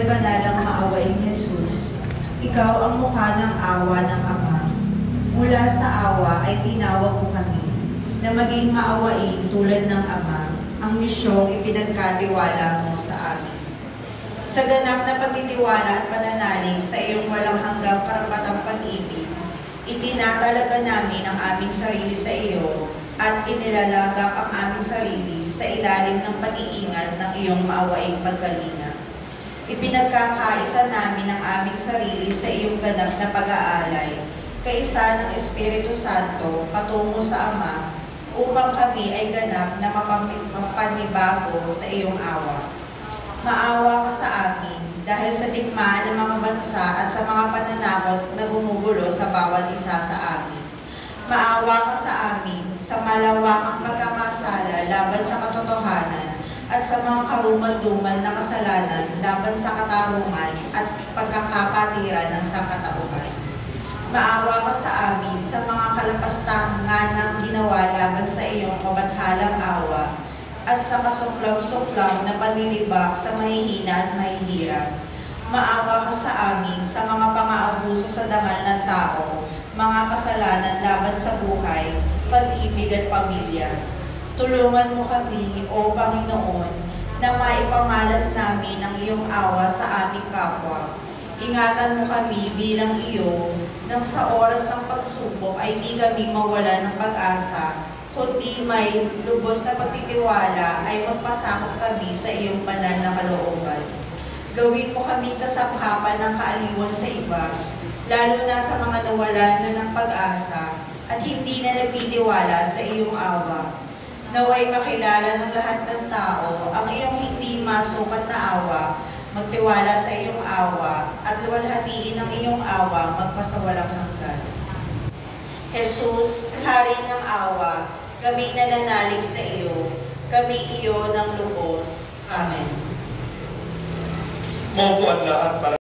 Banalang maawaing Jesus, ikaw ang mukha ng awa ng Ama. Mula sa awa ay tinawag mo kami na maging maawain tulad ng Ama, ang misyong ipinagkatiwala mo sa amin. Sa ganap na pagtitiwala at pananalig sa iyong walang hanggang karapatang pag-ibig, itinatalaga namin ang aming sarili sa iyo at inilalagak ang aming sarili sa ilalim ng pag-iingat ng iyong maawaing pagkalinga. Ipinagkakaisa namin ang aming sarili sa iyong ganap na pag-aalay, kaisa ng Espiritu Santo patungo sa Ama, upang kami ay ganap na mapanibago sa iyong awa. Maawa ka sa amin dahil sa digmaan ng mga bansa at sa mga pananakot na gumugulo sa bawat isa sa amin. Maawa ka sa amin sa malawakang pagkakasala laban sa katotohanan at sa mga karumal-dumal na kasalanan laban sa katarungan at pagkakapatiran ng sangkatauhan. Maawa ka sa amin sa mga kalapastangan ng ginawa laban sa iyong kabathalang awa at sa kasuklam-suklam na panlilibak sa mahihina at mahihirap. Maawa ka sa amin sa mga pang-aabuso sa dangal ng tao, mga kasalanan laban sa buhay, pag-ibig at pamilya. Tulungan mo kami, O Panginoon, na maipamalas namin ang iyong awa sa aming kapwa. Ingatan mo kami bilang iyo, nang sa oras ng pagsubok ay di kami mawala ng pag-asa, kundi may lubos na pagtitiwala ay magpasakop kami sa iyong banal na kalooban. Gawin mo kami kasangkapan ng kaaliwan sa iba, lalo na sa mga nawalan na ng pag-asa at hindi na nagtitiwala sa iyong awa. Naway makilala ng lahat ng tao ang iyong hindi masukat na awa, magtiwala sa iyong awa, at luwalhatiin ang iyong awa magpasawalang hanggan. Jesus, Hari ng awa, kami nananalig sa iyo, kami iyo ng lubos. Amen. Maupo ang lahat para